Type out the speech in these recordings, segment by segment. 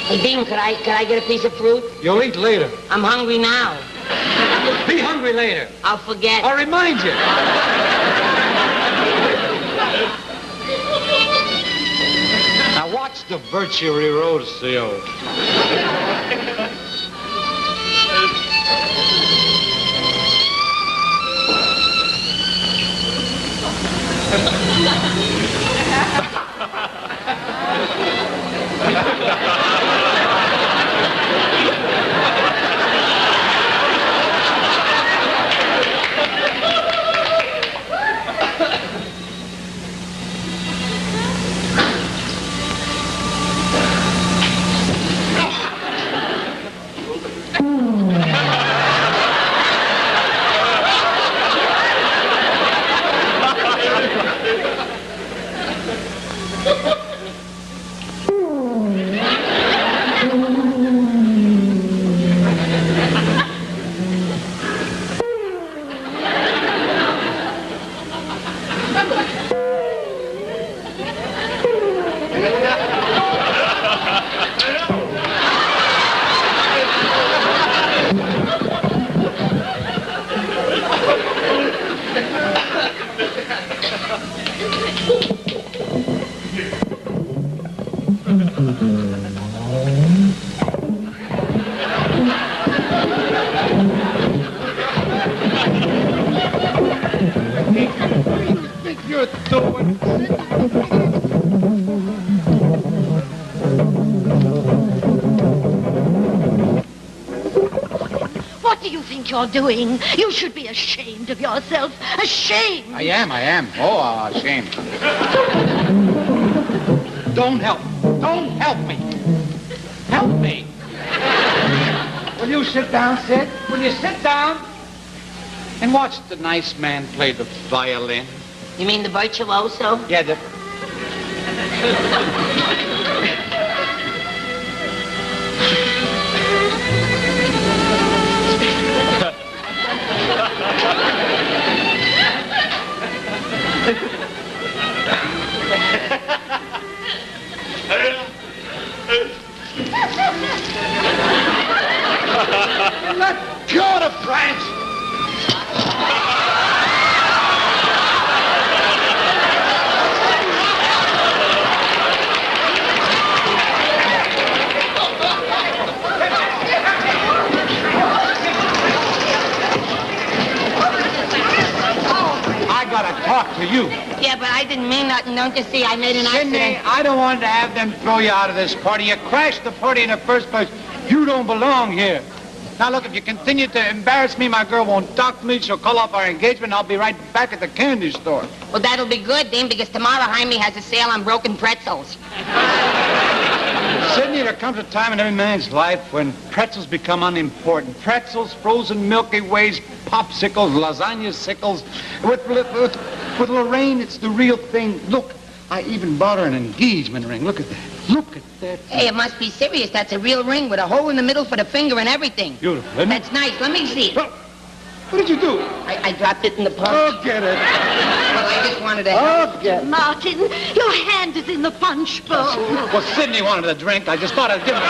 Hey, Dean, could I get a piece of fruit? You'll eat later. I'm hungry now. Be hungry later. I'll forget. I'll remind you. Now watch the virtue erosio. What do you think you're doing? You should be ashamed of yourself. Ashamed. I am. Oh, ashamed. Don't help. Don't help me. Help me. Will you sit down, Sid? Will you sit down and watch the nice man play the violin? You mean the virtuoso? Yeah, the... Let go to France! I gotta talk to you. Yeah, but I didn't mean nothing. Don't you see? I made an Sidney, accident. I don't want to have them throw you out of this party. You crashed the party in the first place. You don't belong here. Now, look, if you continue to embarrass me, my girl won't talk to me. She'll call off our engagement, and I'll be right back at the candy store. Well, that'll be good, Dean, because tomorrow Jaime has a sale on broken pretzels. Sidney, there comes a time in every man's life when pretzels become unimportant. Pretzels, frozen Milky Ways, popsicles, lasagna sickles. With Lorraine, it's the real thing. Look, I even bought her an engagement ring. Look at that. Look at that. Hey, it must be serious. That's a real ring with a hole in the middle for the finger and everything. Beautiful, isn't it? That's nice. Let me see it. Well, what did you do? I dropped it in the punch. Oh, get it. Well, I just wanted to help. Oh, get it. Martin, your hand is in the punch bowl. Well, Sidney wanted a drink. I just thought I'd give him a...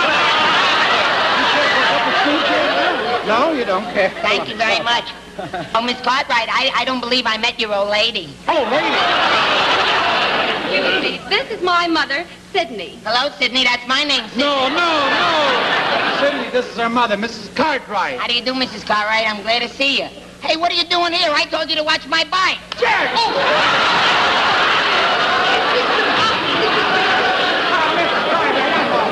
No, you don't care. Thank you very much. Oh, Miss Cartwright, I don't believe I met your old lady. Oh, lady. This is my mother, Sydney. Hello, Sidney. That's my name, Sidney. No. Sidney, this is her mother, Mrs. Cartwright. How do you do, Mrs. Cartwright? I'm glad to see you. Hey, what are you doing here? I told you to watch my bike. Jack! Oh.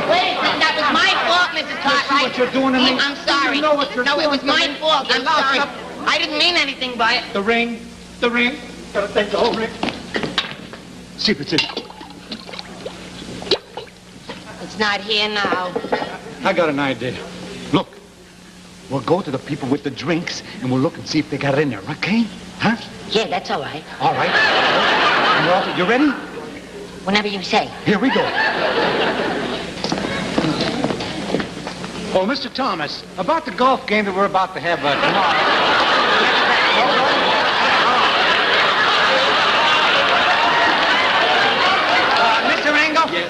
Wait, that was my fault, Mrs. Cartwright. what you're doing to me? I'm sorry. You know what you're No, it doing was to my me? fault. I'm You're not sorry. up- I didn't mean anything by it. The ring. Gotta take the whole ring. See if it's in. It's not here now. I got an idea. Look, we'll go to the people with the drinks, and we'll look and see if they got it in there, okay? Huh? Yeah, that's all right. All right. You ready? Whenever you say. Here we go. Oh, Mr. Thomas, about the golf game that we're about to have tomorrow. Mr. Ringo?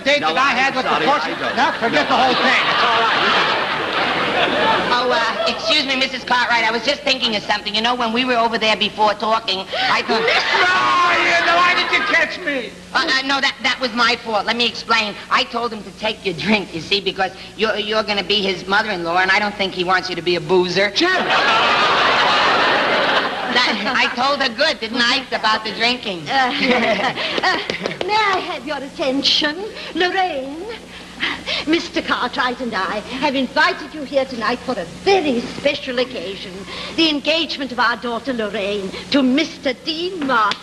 date that I had with the portion? No, forget the whole thing. It's all right. Oh, excuse me, Mrs. Cartwright. I was just thinking of something. You know, when we were over there before talking, I thought... Why did you catch me? No, that was my fault. Let me explain. I told him to take your drink, you see, because you're going to be his mother-in-law, and I don't think he wants you to be a boozer. Jim! I told her good, didn't I, about the drinking? May I have your attention? Lorraine, Mr. Cartwright and I have invited you here tonight for a very special occasion. The engagement of our daughter, Lorraine, to Mr. Dean Martin.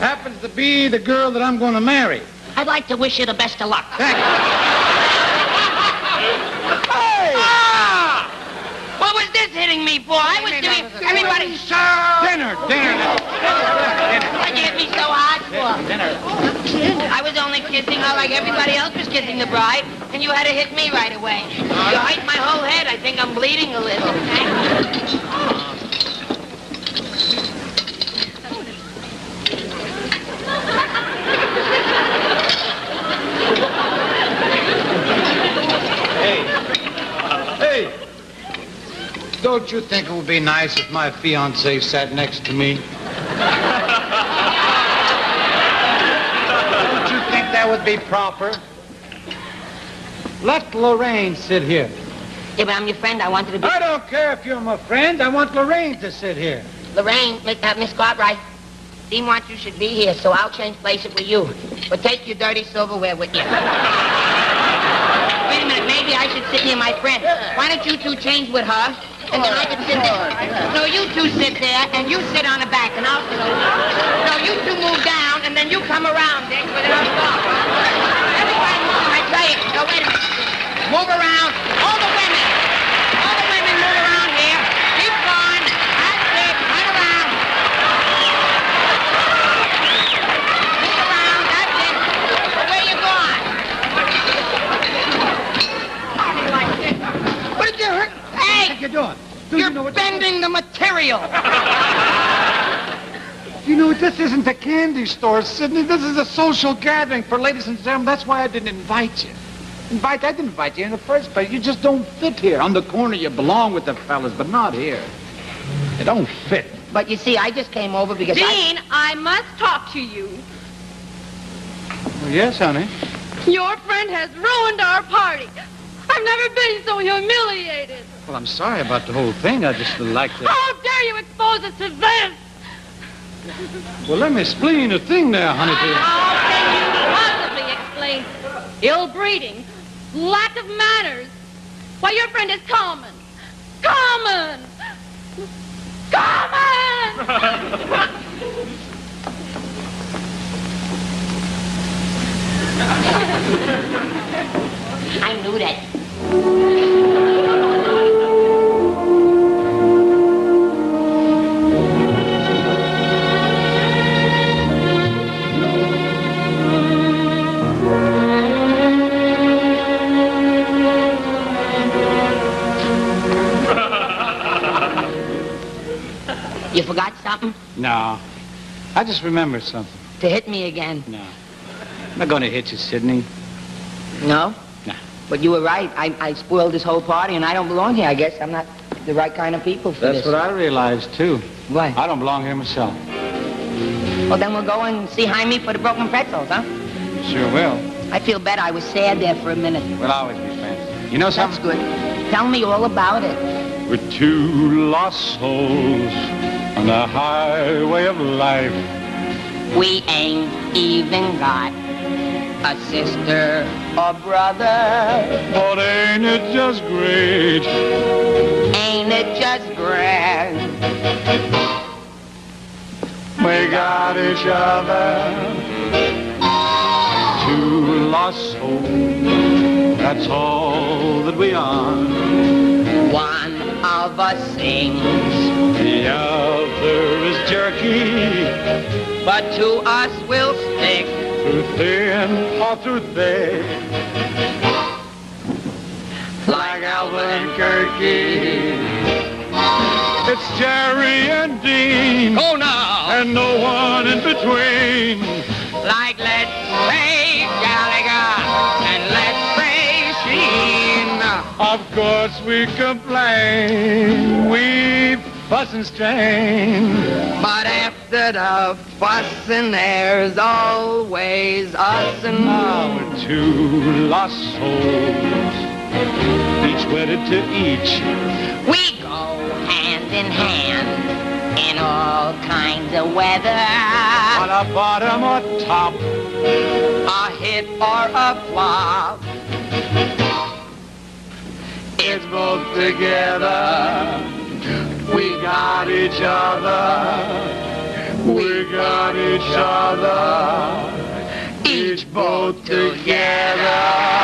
Happens to be the girl that I'm going to marry. I'd like to wish you the best of luck. Thank you. Hey! Ah! What was this hitting me for? I was doing... Everybody... Dinner. Why'd you hit me so hard for? Dinner. I was only kissing her like everybody else was kissing the bride, and you had to hit me right away. You hit my whole head. I think I'm bleeding a little. Hey, don't you think it would be nice if my fiancée sat next to me? Don't you think that would be proper? Let Lorraine sit here. Yeah, but I'm your friend. I wanted to be... I don't care if you're my friend. I want Lorraine to sit here. Lorraine, Miss Cartwright, Dean wants you should be here, so I'll change places with you. But take your dirty silverware with you. Wait a minute, maybe I should sit near my friend. Why don't you two change with her, and then I can sit there. No, you two sit there, and you sit on the back, and I'll sit over there. No, you two move down, and then you come around, Dick, with her dog. Everybody move, I tell you. No, wait a minute. Move around. All the women move around here. Keep going. That's it. Run around. Move around. That's it. Where you going? What did you hurt? Hey! What you doing? You're bending the material. You know, this isn't a candy store, Sidney. This is a social gathering for ladies and gentlemen. That's why I didn't invite you. I didn't invite you in the first place. You just don't fit here. On the corner, you belong with the fellas, but not here. You don't fit. But you see, I just came over because Dean, I must talk to you. Well, yes, honey. Your friend has ruined our party. I've never been so humiliated. Well, I'm sorry about the whole thing. I just like to... How dare you expose us to this? Well, let me explain the thing there, honey. How can you possibly explain ill breeding, lack of manners? Why, your friend is common. Common! Common! I knew that. You forgot something? No. I just remembered something. To hit me again. No. I'm not going to hit you, Sidney. No? No. But you were right. I spoiled this whole party, and I don't belong here. I guess I'm not the right kind of people for That's this. what I realized, too. What? I don't belong here myself. Well, then we'll go and see Jaime for the broken pretzels, huh? Sure will. I feel better. I was sad there for a minute. We'll always be friends. You know That's something? good. Tell me all about it. With two lost souls on the highway of life. We ain't even got a sister or brother. But ain't it just great? Ain't it just grand? We got each other. two lost souls, that's all that we are. One of us sings, The other is jerky, but to us will stick. through thin or through thick, Like Albuquerque. it's Jerry and Dean, Oh, no! and no one in between. Like let's say Gallagher and let's say Sheen. Of course we complain, we fuss and strain. But after the fussing, there's always us and Our two lost souls, each wedded to each. we go hand in hand in all kinds of weather. On a bottom or top, A hit or a flop. It's both together. We got each other. we got each other, Each both together.